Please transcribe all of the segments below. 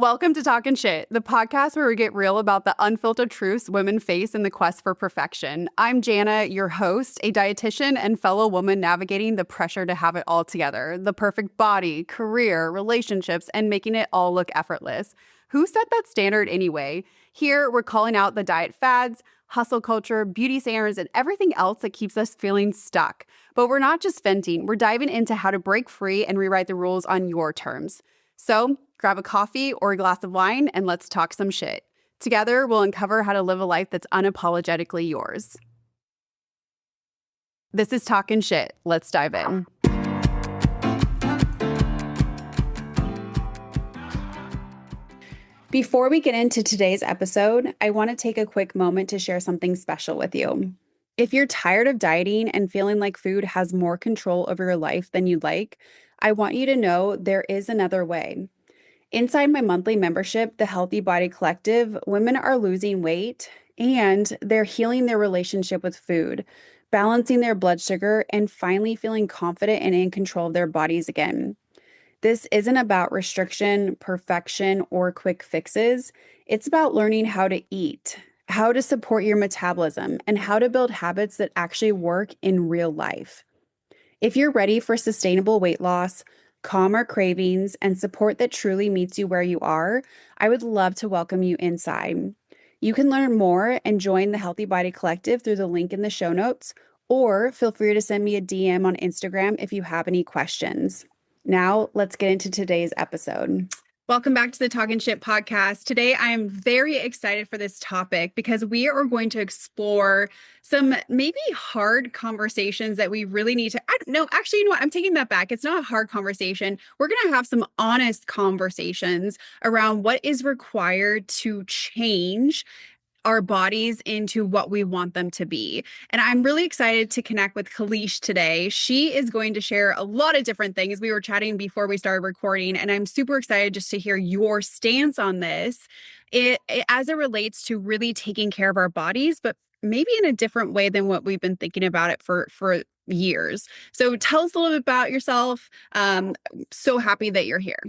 Welcome to Talkin' Shit, the podcast where we get real about the unfiltered truths women face in the quest for perfection. I'm Jana, your host, a dietitian and fellow woman navigating the pressure to have it all together, the perfect body, career, relationships, and making it all look effortless. Who set that standard anyway? Here, we're calling out the diet fads, hustle culture, beauty standards, and everything else that keeps us feeling stuck. But we're not just venting, we're diving into how to break free and rewrite the rules on your terms. So, grab a coffee or a glass of wine and let's talk some shit. Together, we'll uncover how to live a life that's unapologetically yours. This is Talkin' Shit. Let's dive in. Before we get into today's episode, I want to take a quick moment to share something special with you. If you're tired of dieting and feeling like food has more control over your life than you'd like, I want you to know there is another way. Inside my monthly membership, the Healthy Body Collective, women are losing weight and they're healing their relationship with food, balancing their blood sugar, and finally feeling confident and in control of their bodies again. This isn't about restriction, perfection, or quick fixes. It's about learning how to eat, how to support your metabolism, and how to build habits that actually work in real life. If you're ready for sustainable weight loss, calmer cravings, and support that truly meets you where you are, I would love to welcome you inside. You can learn more and join the Healthy Body Collective through the link in the show notes, or feel free to send me a DM on Instagram if you have any questions. Now, let's get into today's episode. Welcome back to the Talkin' Shit podcast. Today, I am very excited for this topic because we are going to explore some maybe hard conversations that we really need to, actually, you know what? I'm taking that back. It's not a hard conversation. We're going to have some honest conversations around what is required to change our bodies into what we want them to be. And I'm really excited to connect with Kalish today. She is going to share a lot of different things. We were chatting before we started recording, and I'm super excited just to hear your stance on this as it relates to really taking care of our bodies, but maybe in a different way than what we've been thinking about it for years. So tell us a little bit about yourself. So happy that you're here.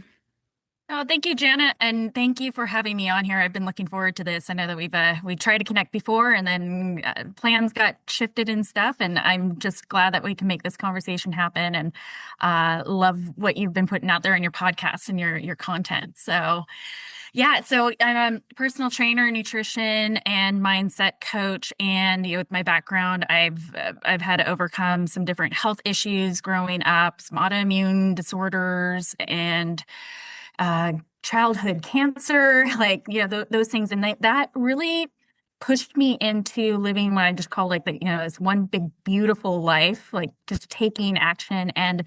Oh, thank you, Jana, and thank you for having me on here. I've been looking forward to this. I know that we tried to connect before, and then plans got shifted and stuff. And I'm just glad that we can make this conversation happen. And love what you've been putting out there in your podcast and your content. So, yeah. So I'm a personal trainer, nutrition, and mindset coach. And with my background, I've had to overcome some different health issues growing up, some autoimmune disorders, and childhood cancer, those things. And that really pushed me into living what I just call this one big, beautiful life, like just taking action. And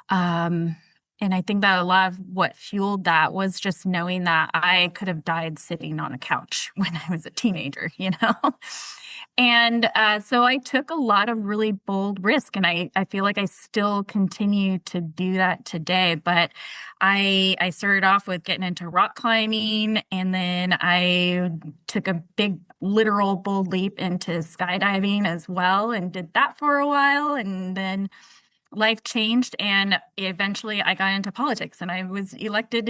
I think that a lot of what fueled that was just knowing that I could have died sitting on a couch when I was a teenager, And so I took a lot of really bold risk, and I feel like I still continue to do that today. But I started off with getting into rock climbing, and then I took a big literal bold leap into skydiving as well, and did that for a while. And then life changed, and eventually I got into politics, and I was elected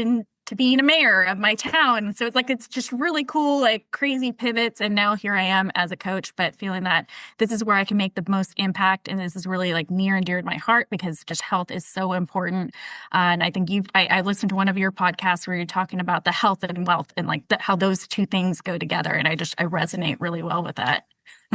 to being a mayor of my town. So it's just really cool, like crazy pivots. And now here I am as a coach, but feeling that this is where I can make the most impact. And this is really like near and dear to my heart because just health is so important. And I think I listened to one of your podcasts where you're talking about the health and wealth and how those two things go together. And I resonate really well with that.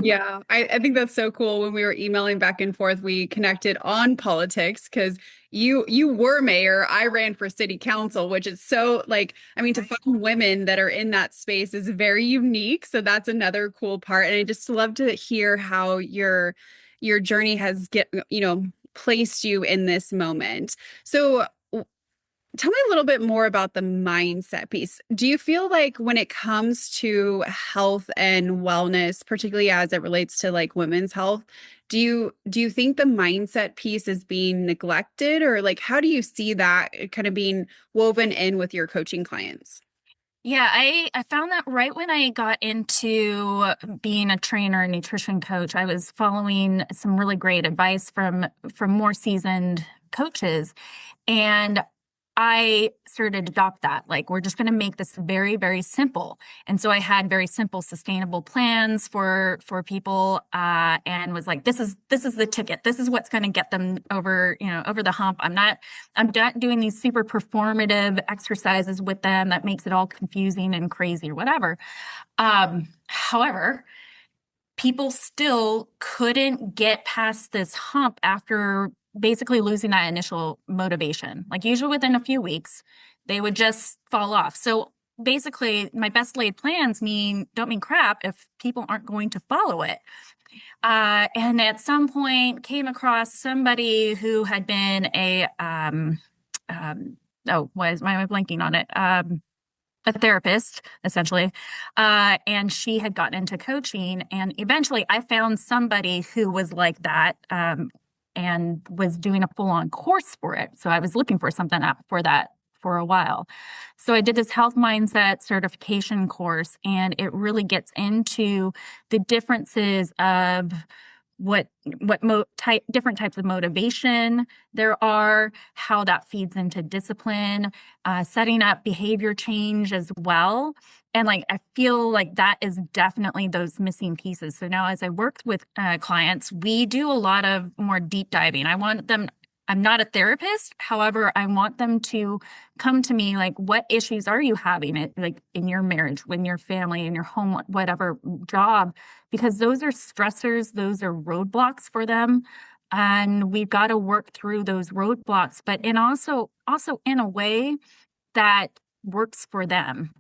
Yeah, I think that's so cool. When we were emailing back and forth, we connected on politics because you were mayor. I ran for city council, which is so to find women that are in that space is very unique. So that's another cool part. And I just love to hear how your journey has placed you in this moment. So tell me a little bit more about the mindset piece. Do you feel like when it comes to health and wellness, particularly as it relates to women's health, do you think the mindset piece is being neglected, or how do you see that kind of being woven in with your coaching clients? Yeah, I found that right when I got into being a trainer and nutrition coach, I was following some really great advice from more seasoned coaches. And I started to adopt that. Like, we're just going to make this very, very simple. And so I had very simple, sustainable plans for people, and was like, this is the ticket. This is what's going to get them over, over the hump. I'm not doing these super performative exercises with them that makes it all confusing and crazy or whatever. However, people still couldn't get past this hump after basically losing that initial motivation. Like, usually within a few weeks, they would just fall off. So basically, my best laid plans don't mean crap if people aren't going to follow it. And at some point, came across somebody who had been um, why am I blanking on it? A therapist, essentially. And she had gotten into coaching. And eventually I found somebody who was like that, and was doing a full on course for it. So I was looking for something up for that for a while. So I did this health mindset certification course, and it really gets into the differences of different types of motivation there are, how that feeds into discipline, setting up behavior change as well. And like, I feel like that is definitely those missing pieces. So now, as I work with clients, we do a lot of more deep diving. I'm not a therapist. However, I want them to come to me like, what issues are you having it like in your marriage, in your family, in your home, whatever job, because those are stressors, those are roadblocks for them. And we've got to work through those roadblocks, but in also in a way that works for them.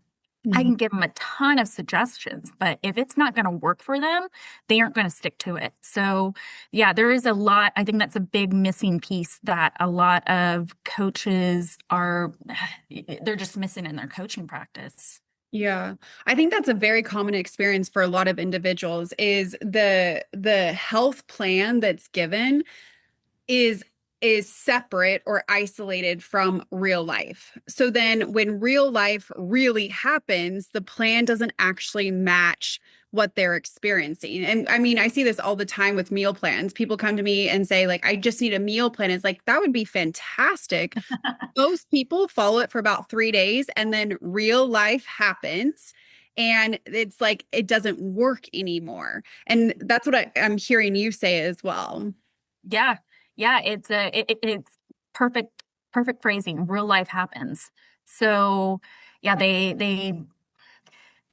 I Mhm. can give them a ton of suggestions, but if it's not going to work for them, they aren't going to stick to it. So, yeah, there is a lot. I think that's a big missing piece that a lot of coaches they're just missing in their coaching practice. Yeah. I think that's a very common experience for a lot of individuals is the health plan that's given is is separate or isolated from real life. So then when real life really happens, the plan doesn't actually match what they're experiencing. And I mean, I see this all the time with meal plans. People come to me and say like I just need a meal plan. It's like that would be fantastic. Most people follow it for about 3 days and then real life happens and it's like it doesn't work anymore. And that's what I'm hearing you say as well. Yeah, yeah, it's perfect, perfect phrasing. Real life happens. So, yeah, they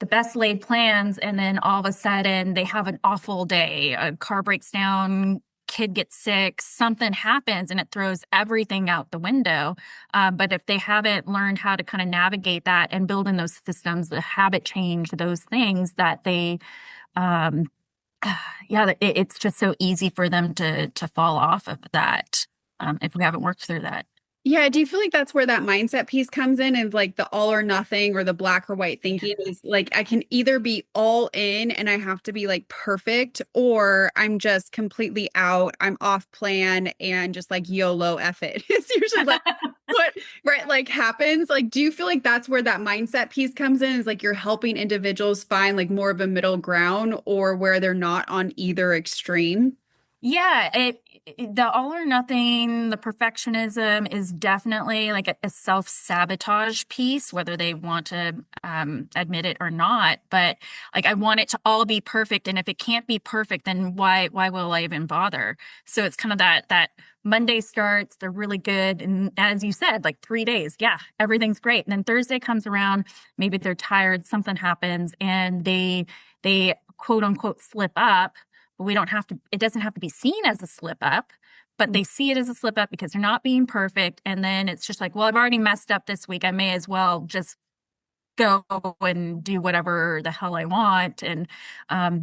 the best laid plans, and then all of a sudden they have an awful day. A car breaks down, kid gets sick, something happens, and it throws everything out the window. But if they haven't learned how to kind of navigate that and build in those systems, the habit change, those things that they, um, yeah, it's just so easy for them to fall off of that, if we haven't worked through that. Yeah, do you feel like that's where that mindset piece comes in and like the all or nothing or the black or white thinking is like I can either be all in and I have to be like perfect or I'm just completely out, I'm off plan and just like YOLO F it. It's usually like what right like happens. Like do you feel like that's where that mindset piece comes in is like you're helping individuals find like more of a middle ground or where they're not on either extreme? Yeah, the all or nothing, the perfectionism is definitely like a self-sabotage piece, whether they want to admit it or not. But like, I want it to all be perfect, and if it can't be perfect, then why will I even bother? So it's kind of that Monday starts, they're really good, and as you said, like 3 days, yeah, everything's great. And then Thursday comes around, maybe they're tired, something happens, and they quote unquote slip up, but we don't have to, it doesn't have to be seen as a slip up, but they see it as a slip up because they're not being perfect. And then it's just like, well, I've already messed up this week. I may as well just go and do whatever the hell I want and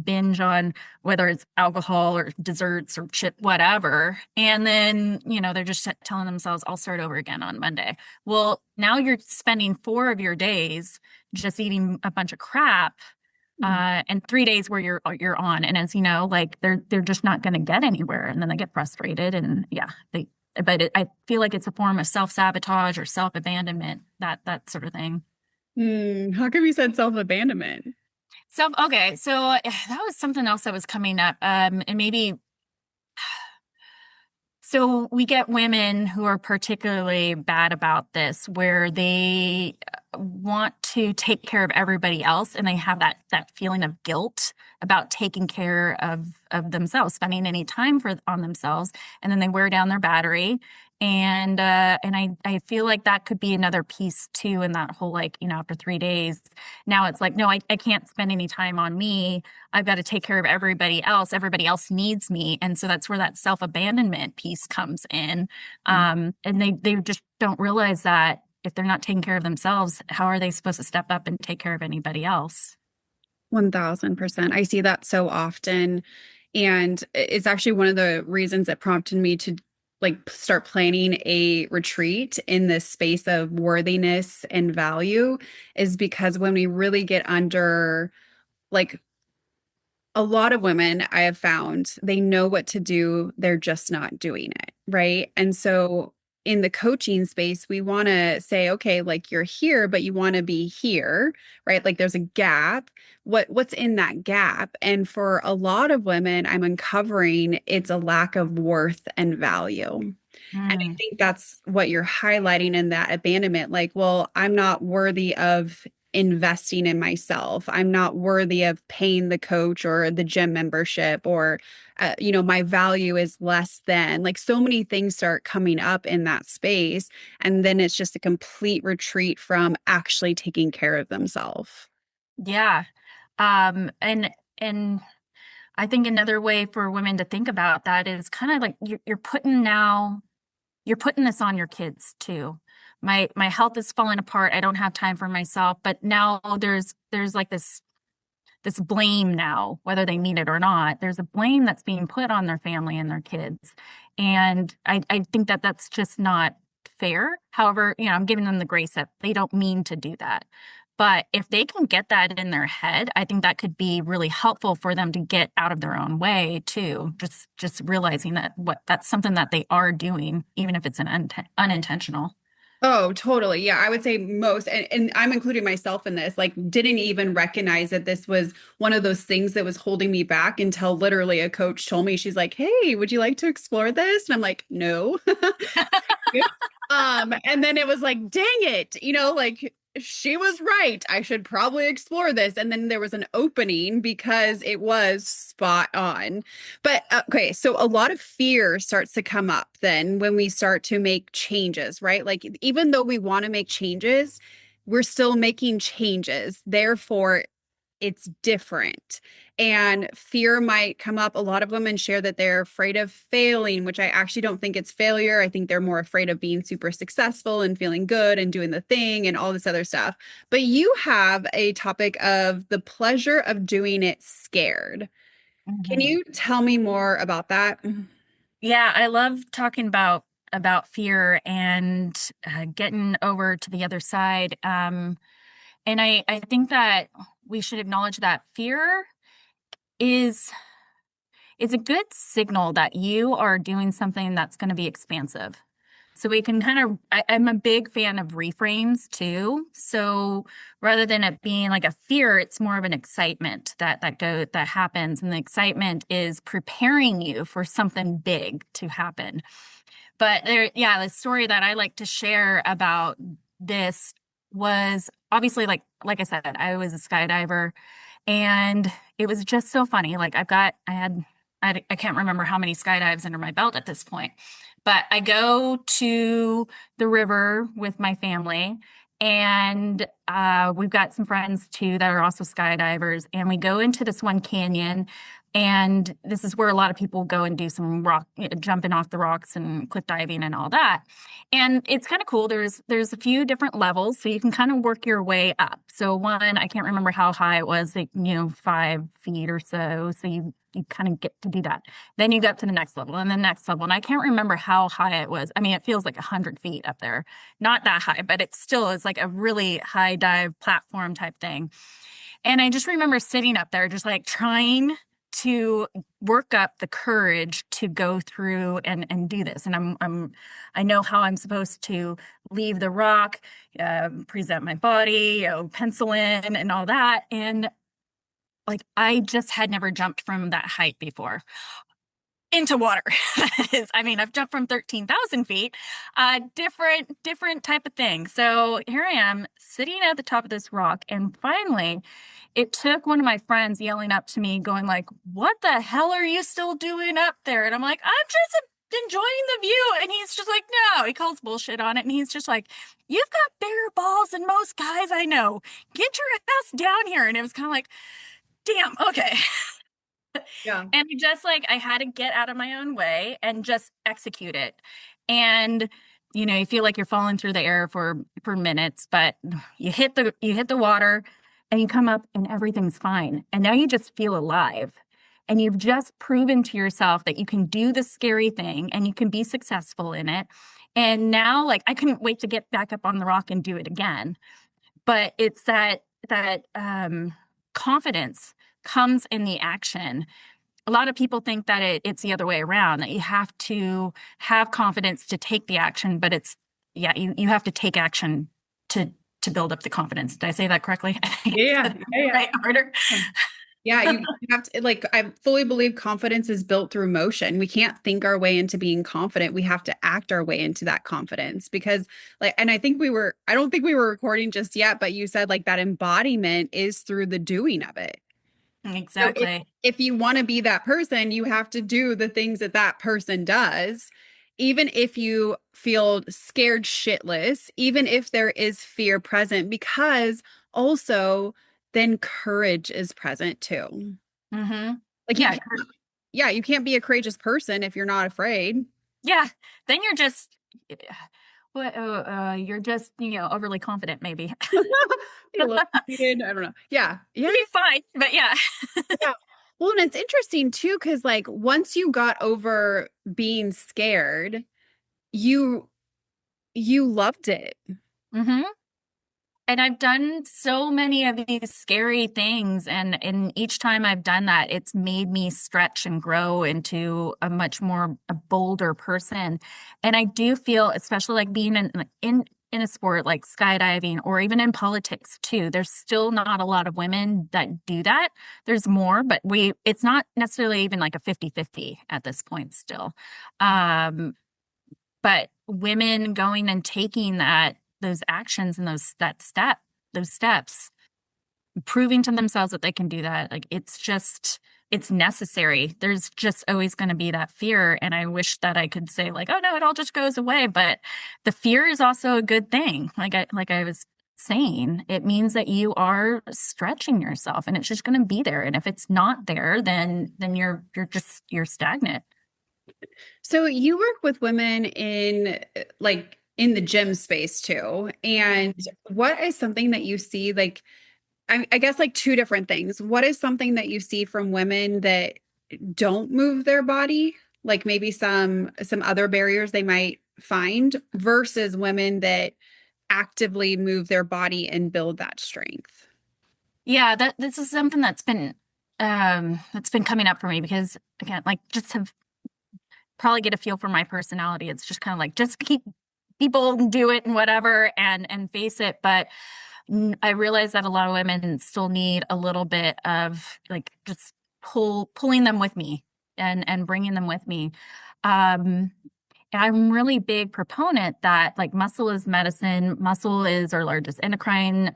binge on whether it's alcohol or desserts or chip, whatever. And then, they're just telling themselves, I'll start over again on Monday. Well, now you're spending 4 of your days just eating a bunch of crap, and 3 days where you're on. And as you know, like they're just not going to get anywhere, and then they get frustrated, and yeah, I feel like it's a form of self-sabotage or self-abandonment, that sort of thing. How come you said self-abandonment? Okay, so that was something else that was coming up, and maybe So we get women who are particularly bad about this, where they want to take care of everybody else, and they have that feeling of guilt about taking care of themselves, spending any time for on themselves, and then they wear down their battery. And I feel like that could be another piece too, in that whole, like, after 3 days, now it's like, no, I can't spend any time on me. I've got to take care of everybody else. Everybody else needs me. And so that's where that self-abandonment piece comes in. And they just don't realize that if they're not taking care of themselves, how are they supposed to step up and take care of anybody else? 1000%. I see that so often. And it's actually one of the reasons that prompted me to like start planning a retreat in this space of worthiness and value is because when we really get under like a lot of women I have found they know what to do, they're just not doing it, right? And so in the coaching space, we want to say, okay, like you're here, but you want to be here, right? Like there's a gap. What's in that gap? And for a lot of women, I'm uncovering it's a lack of worth and value. And I Mm. think that's what you're highlighting in that abandonment. Like, well, I'm not worthy of investing in myself. I'm not worthy of paying the coach or the gym membership, or, my value is less than. Like, so many things start coming up in that space. And then it's just a complete retreat from actually taking care of themselves. Yeah. And I think another way for women to think about that is kind of like you're putting this on your kids too. My health is falling apart. I don't have time for myself, but now there's like this blame now, whether they mean it or not. There's a blame that's being put on their family and their kids. And I think that that's just not fair. However, I'm giving them the grace that they don't mean to do that. But if they can get that in their head, I think that could be really helpful for them to get out of their own way too. Just realizing that that's something that they are doing, even if it's unintentional. Oh, totally. Yeah, I would say most, and I'm including myself in this, like, didn't even recognize that this was one of those things that was holding me back until literally a coach told me, she's like, hey, would you like to explore this? And I'm like, no. And then it was like, dang it, like she was right. I should probably explore this. And then there was an opening because it was spot on. But okay, so a lot of fear starts to come up then when we start to make changes, right? Like even though we want to make changes, we're still making changes. Therefore, it's different. And fear might come up. A lot of women share that they're afraid of failing, which I actually don't think it's failure. I think they're more afraid of being super successful and feeling good and doing the thing and all this other stuff. But you have a topic of the pleasure of doing it scared. Can Mhm. you tell me more about that? Yeah, I love talking about fear and getting over to the other side. And I think that we should acknowledge that fear is is a good signal that you are doing something that's going to be expansive. So we can kind of, I'm a big fan of reframes too. So rather than it being like a fear, it's more of an excitement that happens. And the excitement is preparing you for something big to happen. But the story that I like to share about this was obviously like I said, I was a skydiver, and it was just so funny. Like I can't remember how many skydives under my belt at this point, but I go to the river with my family, and we've got some friends too that are also skydivers, and we go into this one canyon. And this is where a lot of people go and do some rock jumping off the rocks and cliff diving and all that. And it's kind of cool. There's a few different levels, so you can kind of work your way up. So one, I can't remember how high it was, like 5 feet or so. So you kind of get to do that. Then you go up to the next level and the next level. And I can't remember how high it was. I mean, it feels like 100 feet up there. Not that high, but it still is like a really high dive platform type thing. And I just remember sitting up there, just like trying to work up the courage to go through and do this. And I know how I'm supposed to leave the rock, present my body, pencil in and all that. And like I just had never jumped from that height before. into water. That is, I mean, I've jumped from 13,000 feet, different type of thing. So here I am sitting at the top of this rock, and finally, it took one of my friends yelling up to me, going like, "What the hell are you still doing up there?" And I'm like, "I'm just enjoying the view." And he's just like, "No," he calls bullshit on it, and he's just like, "You've got bigger balls than most guys I know. Get your ass down here." And it was kind of like, damn, okay. Yeah. And just like I had to get out of my own way and just execute it. And you feel like you're falling through the air for minutes, but you hit the water and you come up and everything's fine. And now you just feel alive. And you've just proven to yourself that you can do the scary thing and you can be successful in it. And now like I couldn't wait to get back up on the rock and do it again. But it's that confidence comes in the action. A lot of people think that it's the other way around, that you have to have confidence to take the action, but yeah, you have to take action to to build up the confidence. Did I say that correctly? I think I Yeah. said that Yeah. right order. Yeah. Yeah, you have to, like, I fully believe confidence is built through motion. We can't think our way into being confident. We have to act our way into that confidence because, like, and I don't think we were recording just yet, but you said like that embodiment is through the doing of it. So Exactly. if you want to be that person, you have to do the things that that person does, even if you feel scared shitless, even if there is fear present, because also then courage is present too. Mm-hmm. Like Yeah. yeah, you can't be a courageous person if you're not afraid. Yeah. Then you're just what you're just, overly confident maybe. Be a little excited. I don't know. Yeah. Yeah. You'll be fine. But yeah. Yeah. Well, and it's interesting too, because like once you got over being scared, you you loved it. Mm-hmm. And I've done so many of these scary things, and each time I've done that, it's made me stretch and grow into a much more a bolder person. And I do feel, especially like being in a sport like skydiving or even in politics too, there's still not a lot of women that do that. There's more, but it's not necessarily even like a 50-50 at this point still. Um, but women going and taking those actions and those steps, proving to themselves that they can do that, like it's necessary. There's just always going to be that fear, and I wish that I could say like, oh no, it all just goes away. But the fear is also a good thing. Like I was saying, it means that you are stretching yourself, and it's just going to be there. And if it's not there, then you're stagnant. So you work with women in like in the gym space too. And what is something that you see like I guess like two different things. What is something that you see from women that don't move their body? Like maybe some other barriers they might find versus women that actively move their body and build that strength. Yeah, that this is something that's been coming up for me because again, like just have probably get a feel for my personality. It's just kind of like just keep be bold and do it and whatever and face it. But I realize that a lot of women still need a little bit of like just pulling them with me and bringing them with me. Um, I'm really big proponent that like muscle is medicine. Muscle is our largest endocrine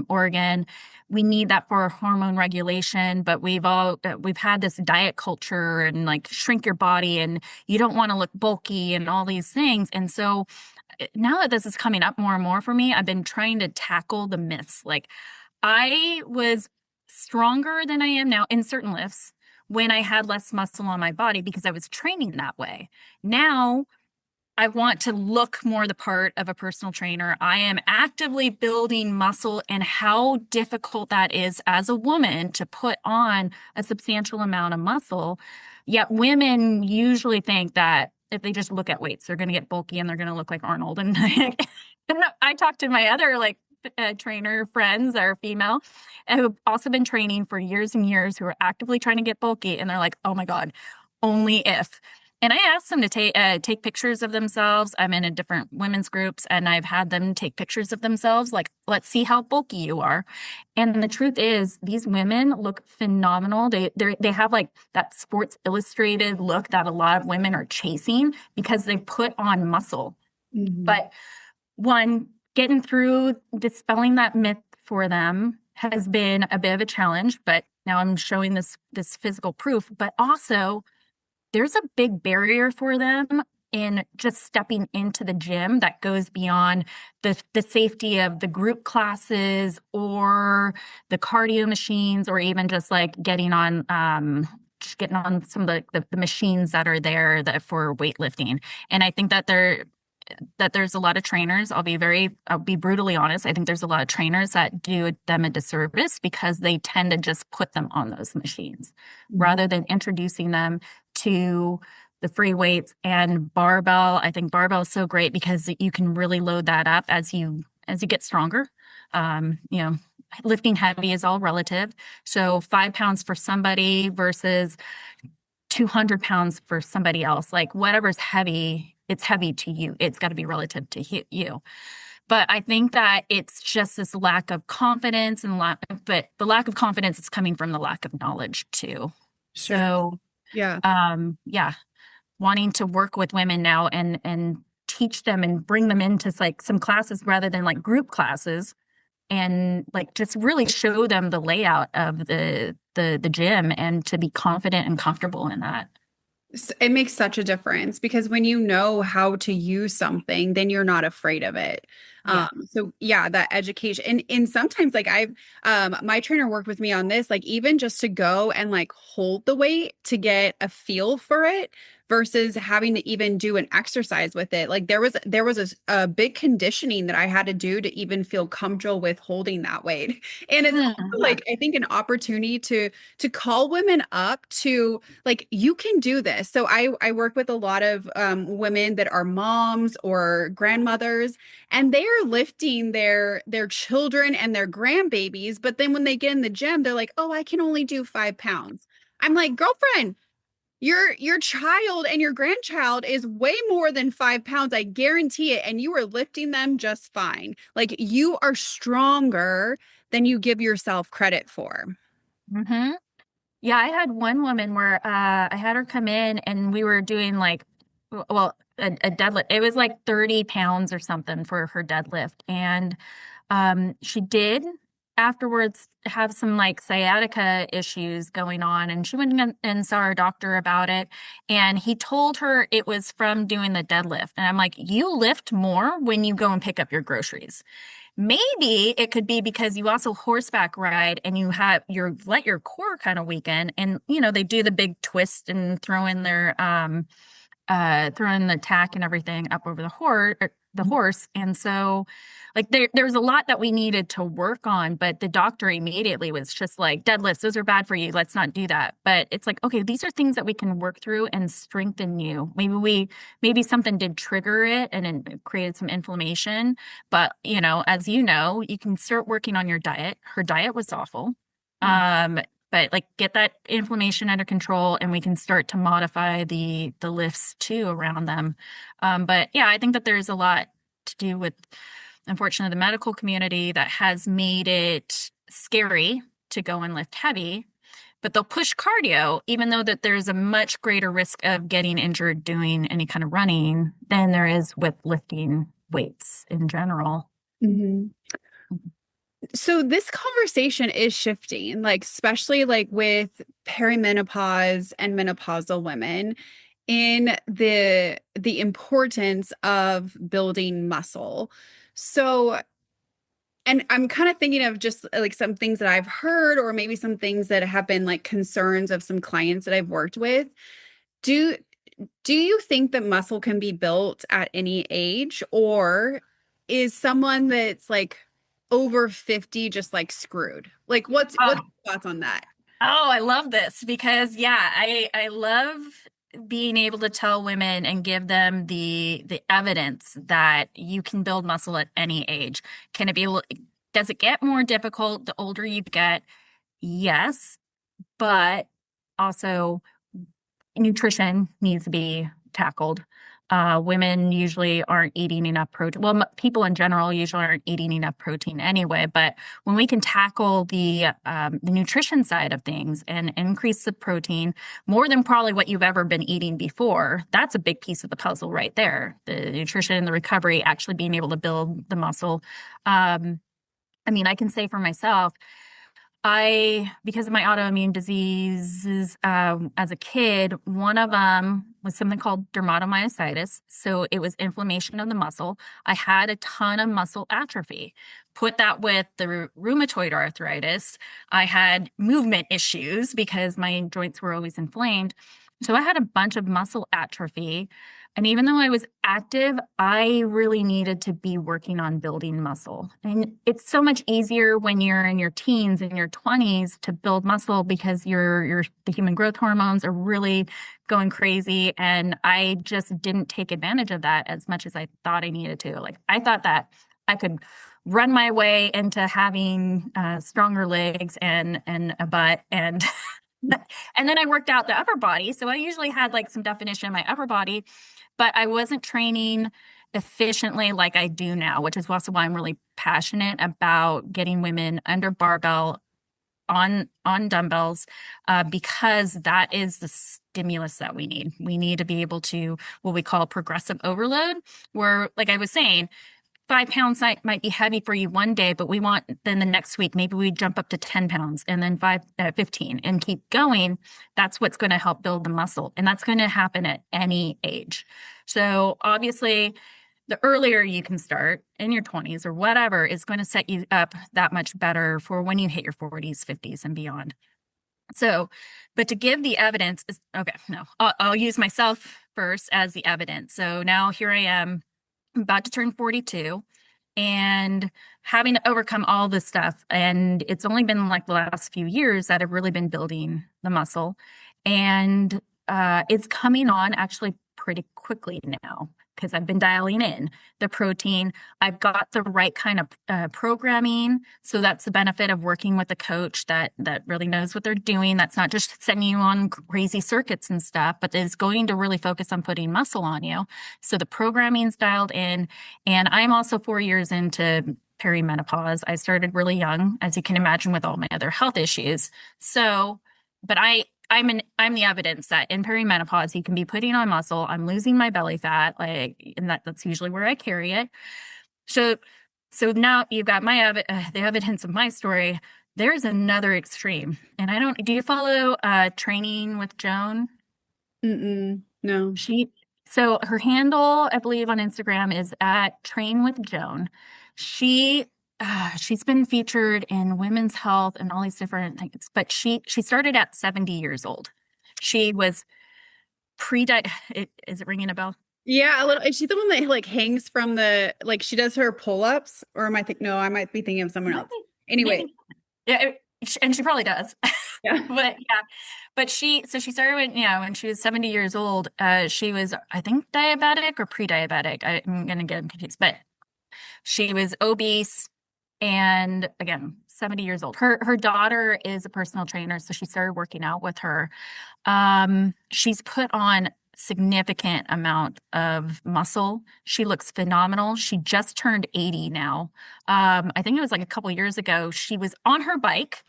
organ. We need that for hormone regulation, but we've had this diet culture and like shrink your body and you don't want to look bulky and all these things. And so now that this is coming up more and more for me, I've been trying to tackle the myths. Like I was stronger than I am now in certain lifts when I had less muscle on my body because I was training that way. Now I want to look more the part of a personal trainer. I am actively building muscle and how difficult that is as a woman to put on a substantial amount of muscle. Yet women usually think that if they just look at weights, they're going to get bulky and they're going to look like Arnold. And, and I talked to my other like trainer friends that are female and who've also been training for years and years who are actively trying to get bulky. And they're like, oh my God, only if. And I asked them to take pictures of themselves. I'm in a different women's groups, and I've had them take pictures of themselves. Like, let's see how bulky you are. And the truth is, these women look phenomenal. They have like that Sports Illustrated look that a lot of women are chasing because they put on muscle. Mhm. But one, getting through dispelling that myth for them has been a bit of a challenge. But now I'm showing this physical proof. But also, there's a big barrier for them in just stepping into the gym that goes beyond the safety of the group classes or the cardio machines or even just like getting on some of the machines that are there that for weightlifting. And I think that there's a lot of trainers. I'll be brutally honest. I think there's a lot of trainers that do them a disservice because they tend to just put them on those machines Mhm. rather than introducing them to the free weights and barbell. I think barbell is so great because you can really load that up as you get stronger. You know, lifting heavy is all relative. So 5 pounds for somebody versus 200 pounds for somebody else. Like whatever's heavy, it's heavy to you. It's got to be relative to you. But I think that it's just this lack of confidence but the lack of confidence is coming from the lack of knowledge too. Sure. So, Yeah. yeah, wanting to work with women now and teach them and bring them into like some classes rather than like group classes and like just really show them the layout of the gym and to be confident and comfortable in that. It makes such a difference because when you know how to use something, then you're not afraid of it. Yeah. So yeah, that education and sometimes like I've my trainer worked with me on this, like even just to go and like hold the weight to get a feel for it versus having to even do an exercise with it. Like there was a big conditioning that I had to do to even feel comfortable with holding that weight. And it's also Yeah. like I think an opportunity to call women up to like you can do this. So I work with a lot of women that are moms or grandmothers, and they are lifting their children and their grandbabies. But then when they get in the gym, they're like, "Oh, I can only do 5 pounds." I'm like, girlfriend, your child and your grandchild is way more than 5 pounds. I guarantee it. And you are lifting them just fine. Like you are stronger than you give yourself credit for. hmm Yeah, I had one woman where I had her come in and we were doing like, well, a deadlift. It was like 30 pounds or something for her deadlift. And she did afterwards have some like sciatica issues going on. And she went and saw her doctor about it. And he told her it was from doing the deadlift. And I'm like, you lift more when you go and pick up your groceries. Maybe it could be because you also horseback ride and you let your core kind of weaken and they do the big twist and throw in the tack and everything up over the horse. And so like there was a lot that we needed to work on, but the doctor immediately was just like, deadlifts, those are bad for you. Let's not do that. But it's like, okay, these are things that we can work through and strengthen you. Maybe something did trigger it and it created some inflammation. But as you can start working on your diet. Her diet was awful. Um, but like get that inflammation under control and we can start to modify the lifts too around them. But yeah, I think that there's a lot to do with unfortunately the medical community that has made it scary to go and lift heavy, but they'll push cardio even though that there's a much greater risk of getting injured doing any kind of running than there is with lifting weights in general. Mhm. So this conversation is shifting, like especially like with perimenopause and menopausal women in the importance of building muscle. So, and I'm kind of thinking of just like some things that I've heard or maybe some things that have been like concerns of some clients that I've worked with. Do do you think that muscle can be built at any age, or is someone that's like over 50 just like screwed? Like what's Oh, your thoughts on that? I love this because yeah, I love being able to tell women and give them the evidence that you can build muscle at any age. Can it be, does it get more difficult the older you get? Yes, but also nutrition needs to be tackled. Women usually aren't eating enough protein. Well, people in general usually aren't eating enough protein anyway. But when we can tackle the nutrition side of things and increase the protein more than probably what you've ever been eating before, that's a big piece of the puzzle right there. The nutrition, the recovery, actually being able to build the muscle. Um, I mean, I can say for myself, because of my autoimmune diseases, as a kid, one of them was something called dermatomyositis. So it was inflammation of the muscle. I had a ton of muscle atrophy. Put that with the rheumatoid arthritis. I had movement issues because my joints were always inflamed. So I had a bunch of muscle atrophy. And even though I was active, I really needed to be working on building muscle. And it's so much easier when you're in your teens and your 20s to build muscle because the human growth hormones are really going crazy. And I just didn't take advantage of that as much as I thought I needed to. Like I thought that I could run my way into having stronger legs and a butt and and then I worked out the upper body. So I usually had like some definition in my upper body, but I wasn't training efficiently like I do now, which is also why I'm really passionate about getting women under barbell on dumbbells, because that is the stimulus that we need. We need to be able to what we call progressive overload, where, like I was saying, 5 pounds might be heavy for you one day, but we want then the next week, maybe we jump up to 10 pounds and then 15 and keep going. That's what's going to help build the muscle. And that's going to happen at any age. So obviously, the earlier you can start in your 20s or whatever is going to set you up that much better for when you hit your 40s, 50s, and beyond. So, but to give the evidence is okay. No, I'll use myself first as the evidence. So now here I am about to turn 42 and having to overcome all this stuff. And it's only been like the last few years that I've really been building the muscle. And it's coming on actually pretty quickly now because I've been dialing in the protein. I've got the right kind of programming. So that's the benefit of working with a coach that really knows what they're doing. That's not just sending you on crazy circuits and stuff, but is going to really focus on putting muscle on you. So the programming's dialed in. And I'm also 4 years into perimenopause. I started really young, as you can imagine, with all my other health issues. So, but I'm the evidence that in perimenopause you can be putting on muscle. I'm losing my belly fat, like, and that's usually where I carry it. So, so now you've got the evidence of my story. There's another extreme, and I don't. Do you follow Training with Joan? Mm-mm, no. She so her handle, I believe, on Instagram is at Train with Joan. She she's been featured in Women's Health and all these different things, but she started at 70 years old. She was pre is it ringing a bell? Yeah, a little. Is she the one that like hangs from the like she does her pull-ups? Or am I think no, I might be thinking of someone else. Anyway, Maybe. Yeah, and she probably does. yeah. But yeah, but she started when, when she was 70 years old. She was, I think, diabetic or pre-diabetic. I'm gonna get them confused, but she was obese and again, 70 years old. Her daughter is a personal trainer, so she started working out with her. She's put on significant amount of muscle. She looks phenomenal. She just turned 80 now. I think it was like a couple years ago. She was on her bike,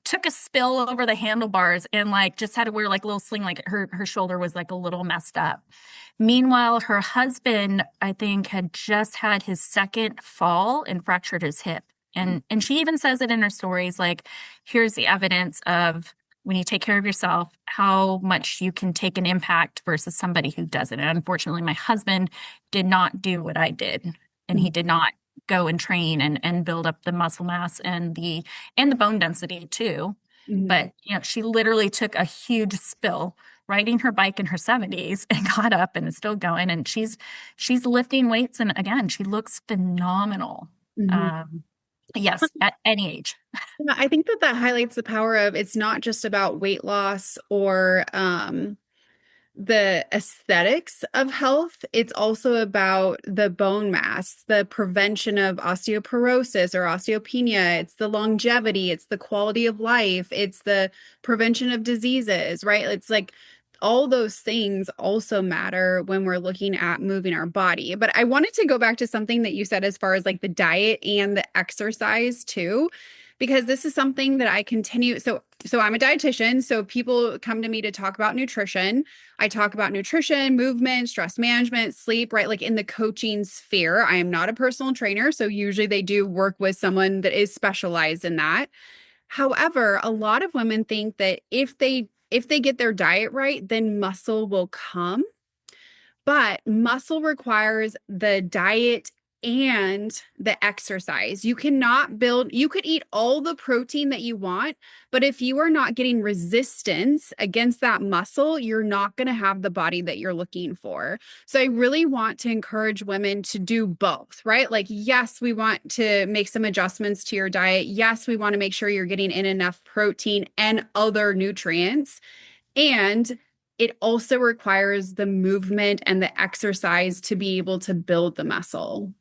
took a spill over the handlebars and like just had to wear like a little sling, like her shoulder was like a little messed up. Meanwhile, her husband, I think, had just had his second fall and fractured his hip. And she even says it in her stories, like, here's the evidence of when you take care of yourself, how much you can take an impact versus somebody who doesn't. And unfortunately, my husband did not do what I did. And he did not go and train and build up the muscle mass and the bone density too. Mhm. But she literally took a huge spill riding her bike in her 70s and got up and is still going. And she's lifting weights. And again, she looks phenomenal. Mhm. Yes, at any age. Yeah, I think that highlights the power of it's not just about weight loss or the aesthetics of health. It's also about the bone mass, the prevention of osteoporosis or osteopenia. It's the longevity, it's the quality of life, it's the prevention of diseases, right? It's like all those things also matter when we're looking at moving our body. But I wanted to go back to something that you said as far as like the diet and the exercise too, because this is something that I continue. So I'm a dietitian, so people come to me to talk about nutrition. I talk about nutrition, movement, stress management, sleep, right? Like in the coaching sphere. I am not a personal trainer, so usually they do work with someone that is specialized in that. However, a lot of women think that if they get their diet right, then muscle will come. But muscle requires the diet and the exercise. You cannot build, you could eat all the protein that you want, but if you are not getting resistance against that muscle, you're not going to have the body that you're looking for. So I really want to encourage women to do both, right? Like, yes, we want to make some adjustments to your diet. Yes, we want to make sure you're getting in enough protein and other nutrients. And it also requires the movement and the exercise to be able to build the muscle.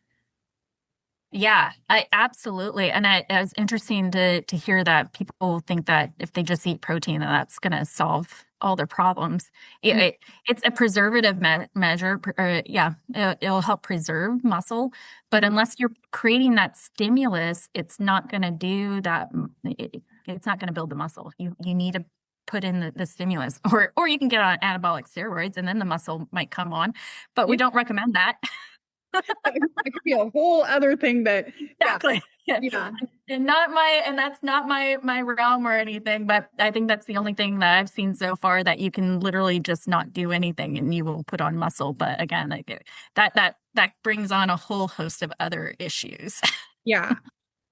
Yeah, I absolutely. And it was interesting to hear that people think that if they just eat protein, that that's going to solve all their problems. It's a preservative measure. Yeah, it'll help preserve muscle, but Mhm. unless you're creating that stimulus, it's not going to do that. It's not going to build the muscle. You need to put in the stimulus, or you can get on anabolic steroids, and then the muscle might come on. But we Yeah, don't recommend that. that could be a whole other thing that, yeah, Exactly. Yeah. yeah, And that's not my realm or anything, but I think that's the only thing that I've seen so far that you can literally just not do anything and you will put on muscle. But again, like that brings on a whole host of other issues. yeah.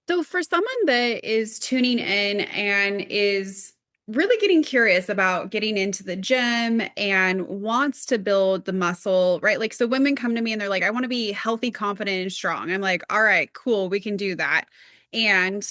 So, for someone that is tuning in and is really getting curious about getting into the gym and wants to build the muscle, right? Like, so women come to me and they're like, I want to be healthy, confident, and strong. I'm like, all right, cool, we can do that. And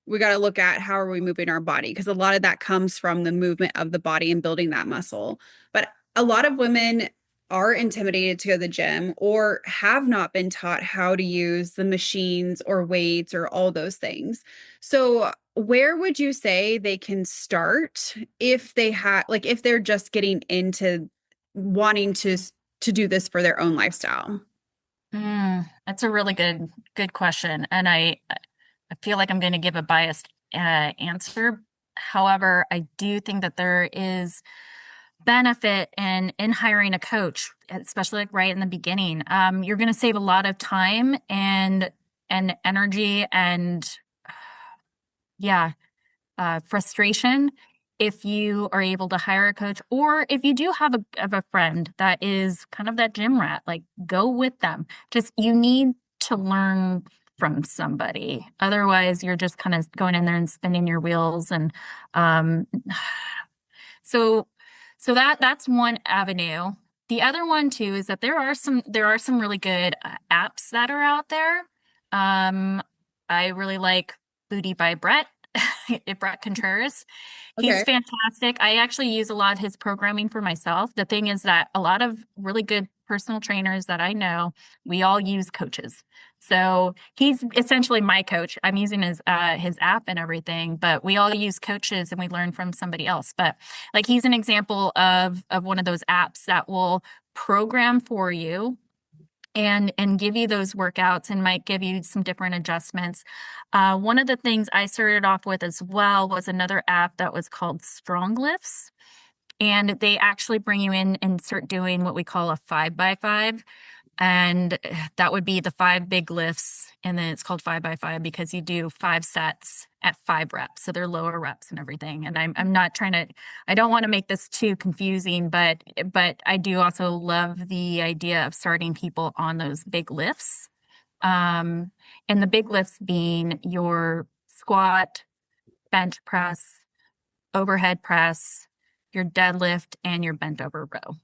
we got to look at how are we moving our body because a lot of that comes from the movement of the body and building that muscle. But a lot of women are intimidated to go to the gym or have not been taught how to use the machines or weights or all those things. So where would you say they can start if they have like if they're just getting into wanting to do this for their own lifestyle? That's a really good question, and I feel like I'm going to give a biased answer. However, I do think that there is benefit in hiring a coach, especially like right in the beginning. You're going to save a lot of time and energy and yeah, frustration if you are able to hire a coach, or if you do have a friend that is kind of that gym rat, like go with them. Just you need to learn from somebody. Otherwise, you're just kind of going in there and spinning your wheels and um so that's one avenue. The other one too is that there are some really good apps that are out there. Um, I really like Booty by Brett, Brett Contreras. He's Okay. fantastic. I actually use a lot of his programming for myself. The thing is that a lot of really good personal trainers that I know, we all use coaches. So he's essentially my coach. I'm using his app and everything, but we all use coaches and we learn from somebody else. But like he's an example of one of those apps that will program for you and give you those workouts and might give you some different adjustments. One of the things I started off with as well was another app that was called Strong Lifts. And they actually bring you in and start doing what we call a 5x5. And that would be the five big lifts. And then it's called 5x5 because you do 5 sets at 5 reps. So they're lower reps and everything. And I'm not trying to, I don't want to make this too confusing, but I do also love the idea of starting people on those big lifts. Um, and the big lifts being your squat, bench press, overhead press, your deadlift, and your bent over row.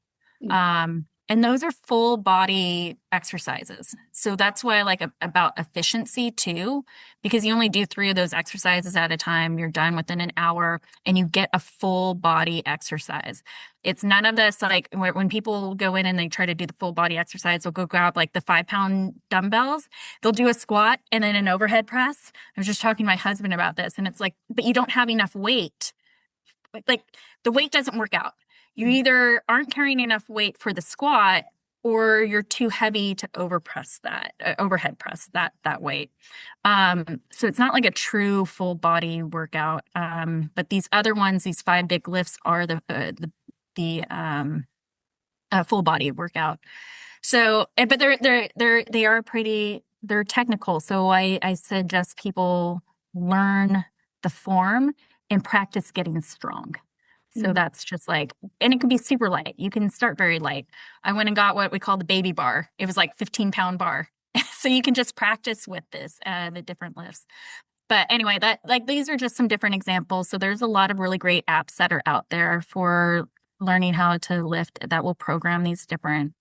And those are full body exercises. So that's why I like about efficiency too, because you only do 3 of those exercises at a time. You're done within an hour and you get a full body exercise. It's none of this like when people go in and they try to do the full body exercise, they'll go grab like the 5 pound dumbbells. They'll do a squat and then an overhead press. I was just talking to my husband about this and it's like, but you don't have enough weight. Like the weight doesn't work out. You either aren't carrying enough weight for the squat or you're too heavy to overhead press that weight. So it's not like a true full body workout. But these other ones, these five big lifts are the full body workout. So, but they are pretty, they're technical. So I suggest people learn the form and practice getting strong. So Mhm. that's just like, and it can be super light. You can start very light. I went and got what we call the baby bar. It was like 15-pound bar. So you can just practice with this, the different lifts. But anyway, that like these are just some different examples. So there's a lot of really great apps that are out there for learning how to lift that will program these different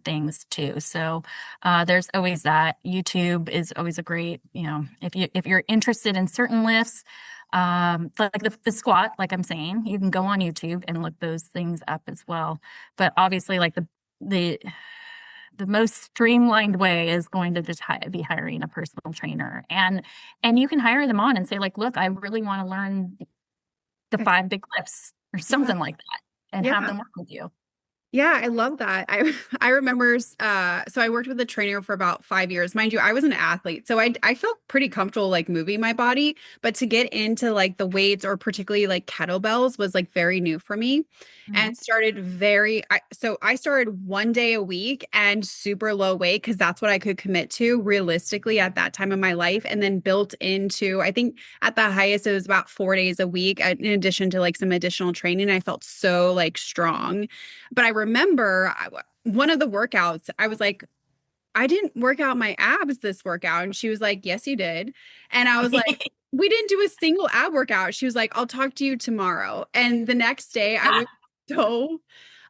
things too. So there's always that. YouTube is always a great, if you're interested in certain lifts, like the squat, like I'm saying, you can go on YouTube and look those things up as well. But obviously, like the the most streamlined way is going to just be hiring a personal trainer, and you can hire them on and say like, look, I really want to learn the Okay. five big lifts or Yeah. something like that, and have Yeah. them work with you. Yeah, I love that. I remember so I worked with a trainer for about 5 years. Mind you, I was an athlete. So I felt pretty comfortable like moving my body, but to get into like the weights or particularly like kettlebells was like very new for me Mhm. and started so I started 1 day a week and super low weight because that's what I could commit to realistically at that time of my life and then built into I think at the highest it was about 4 days a week in addition to like some additional training. I felt so like strong. But I remember one of the workouts, I was like, I didn't work out my abs this workout. And she was like, yes, you did. And I was like, we didn't do a single ab workout. She was like, I'll talk to you tomorrow. And the next day so,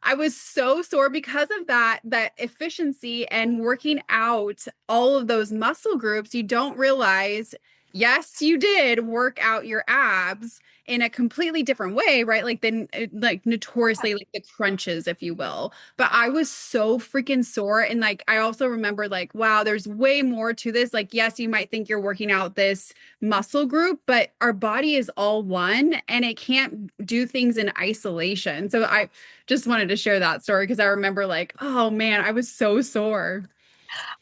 I was so sore because of that efficiency and working out all of those muscle groups. You don't realize, yes, you did work out your abs in a completely different way, right? Like then like notoriously like the crunches, if you will. But I was so freaking sore. And like, I also remember, like, wow, there's way more to this. Like, yes, you might think you're working out this muscle group, but our body is all one and it can't do things in isolation. So I just wanted to share that story because I remember, like, oh man, I was so sore.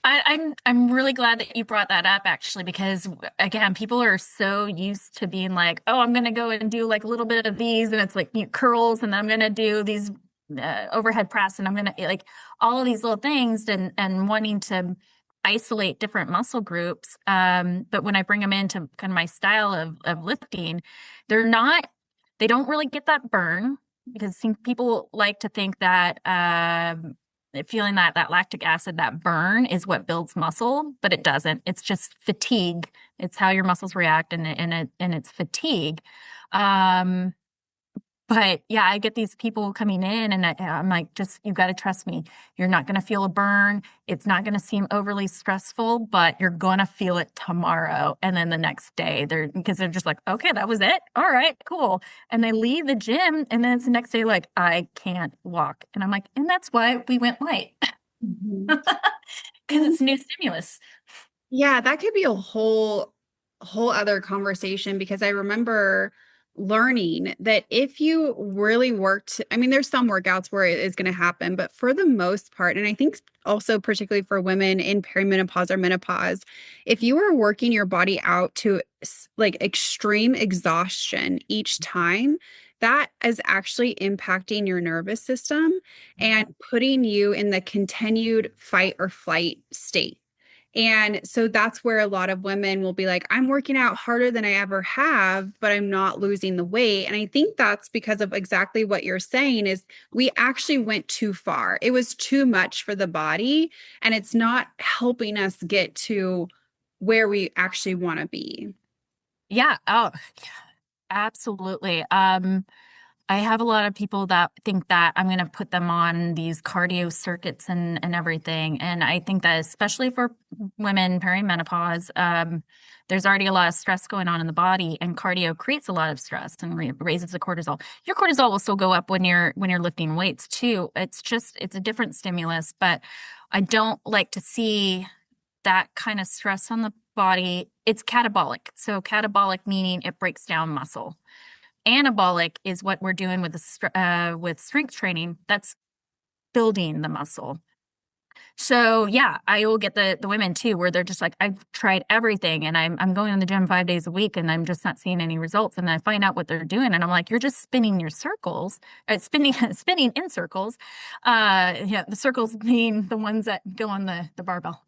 I'm really glad that you brought that up actually, because again, people are so used to being like, oh, I'm gonna go and do like a little bit of these, and it's like curls, and then I'm gonna do these overhead press, and I'm gonna like all of these little things, and wanting to isolate different muscle groups. But when I bring them into kind of my style of lifting, they're not, they don't really get that burn because people like to think that feeling that lactic acid, that burn is what builds muscle, but it doesn't. It's just fatigue. It's how your muscles react, and it's fatigue. Um, but yeah, I get these people coming in, and I'm like, just you've got to trust me. You're not going to feel a burn. It's not going to seem overly stressful, but you're going to feel it tomorrow. And then the next day, because they're just like, okay, that was it. All right, cool. And they leave the gym, and then it's the next day, like, I can't walk. And I'm like, and that's why we went light, Mhm. because it's new stimulus. Yeah, that could be a whole other conversation because I remember learning that if you really worked, I mean, there's some workouts where it is going to happen, but for the most part, and I think also particularly for women in perimenopause or menopause, if you are working your body out to like extreme exhaustion each time, that is actually impacting your nervous system and putting you in the continued fight or flight state. And so that's where a lot of women will be like, I'm working out harder than I ever have, but I'm not losing the weight. And I think that's because of exactly what you're saying is we actually went too far. It was too much for the body, and it's not helping us get to where we actually want to be. Yeah. Oh, absolutely. I have a lot of people that think that I'm going to put them on these cardio circuits and everything. And I think that especially for women perimenopause, there's already a lot of stress going on in the body, and cardio creates a lot of stress and raises the cortisol. Your cortisol will still go up when you're lifting weights too. It's a different stimulus, but I don't like to see that kind of stress on the body. It's catabolic. So catabolic meaning it breaks down muscle. Anabolic is what we're doing with with strength training. That's building the muscle. So yeah, I will get the women too, where they're just like, I've tried everything and I'm going to the gym 5 days a week and I'm just not seeing any results. And I find out what they're doing and I'm like, you're just spinning your circles, spinning in circles. Yeah, the circles being the ones that go on the barbell.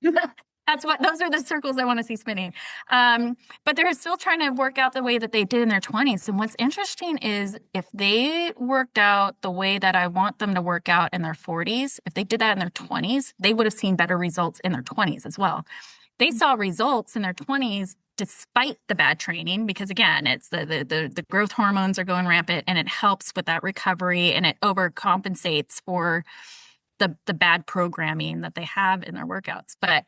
Those are the circles I want to see spinning. Um, but they're still trying to work out the way that they did in their 20s. And what's interesting is if they worked out the way that I want them to work out in their 40s, if they did that in their 20s, they would have seen better results in their 20s as well. They saw results in their 20s despite the bad training, because again, it's the growth hormones are going rampant and it helps with that recovery and it overcompensates for the bad programming that they have in their workouts. But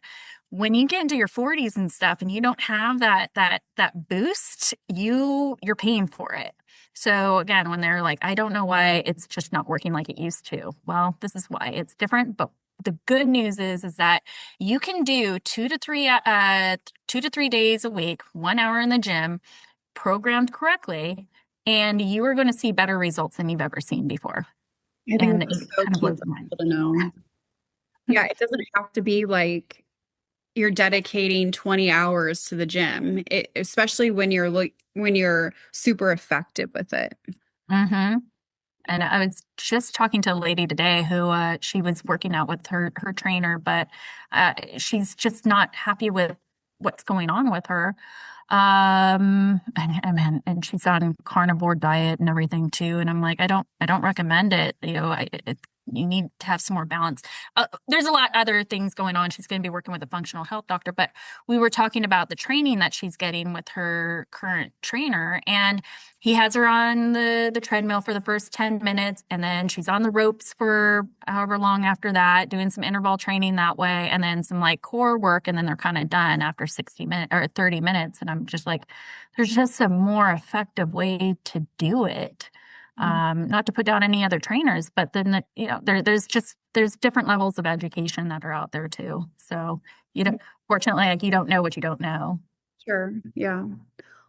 when you get into your 40s and stuff and you don't have that boost, you're paying for it. So again, when they're like, I don't know why it's just not working like it used to. Well, this is why it's different. But the good news is that you can do 2 to 3 days a week, 1 hour in the gym, programmed correctly, and you are going to see better results than you've ever seen before. I think And it that's so kind of key blows for my mind. people to know. Yeah, it doesn't have to be like you're dedicating 20 hours to the gym, especially when when you're super effective with it. Mm-hmm. And I was just talking to a lady today who she was working out with her trainer, but she's just not happy with what's going on with her. And she's on carnivore diet and everything too. And I'm like, I don't recommend it. You need to have some more balance. There's a lot other things going on. She's going to be working with a functional health doctor, but we were talking about the training that she's getting with her current trainer, and he has her on the treadmill for the first 10 minutes, and then she's on the ropes for however long after that, doing some interval training that way, and then some like core work, and then they're kind of done after 60 minutes or 30 minutes. And I'm just like, there's just a more effective way to do it. Not to put down any other trainers, but then there's different levels of education that are out there too. So fortunately, like you don't know what you don't know. Sure. Yeah.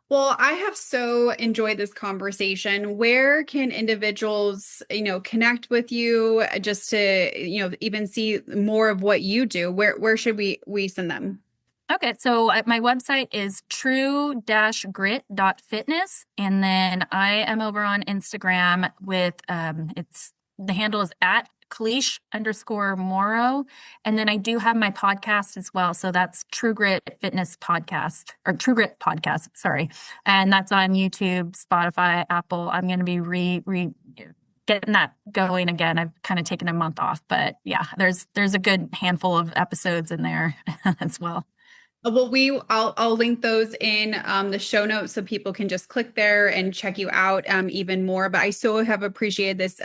Well, I have so enjoyed this conversation. Where can individuals, connect with you just to, even see more of what you do? Where should we send them? Okay, so my website is true-grit.fitness, and then I am over on Instagram with it's the handle is at Kalish_Moro, and then I do have my podcast as well. So that's True Grit Fitness Podcast or True Grit Podcast, sorry, and that's on YouTube, Spotify, Apple. I'm going to be re getting that going again. I've kind of taken a month off, but yeah, there's a good handful of episodes in there as well. Well, I'll link those in the show notes so people can just click there and check you out even more. But I so have appreciated this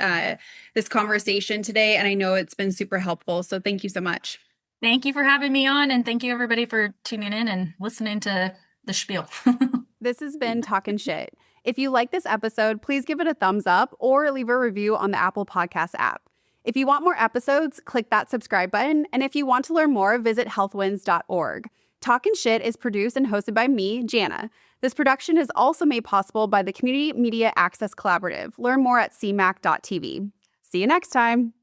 conversation today, and I know it's been super helpful. So thank you so much. Thank you for having me on, and thank you everybody for tuning in and listening to the spiel. This has been Talking Shit. If you like this episode, please give it a thumbs up or leave a review on the Apple Podcast app. If you want more episodes, click that subscribe button. And if you want to learn more, visit healthwins.org. Talkin' Shit is produced and hosted by me, Jana. This production is also made possible by the Community Media Access Collaborative. Learn more at cmac.tv. See you next time.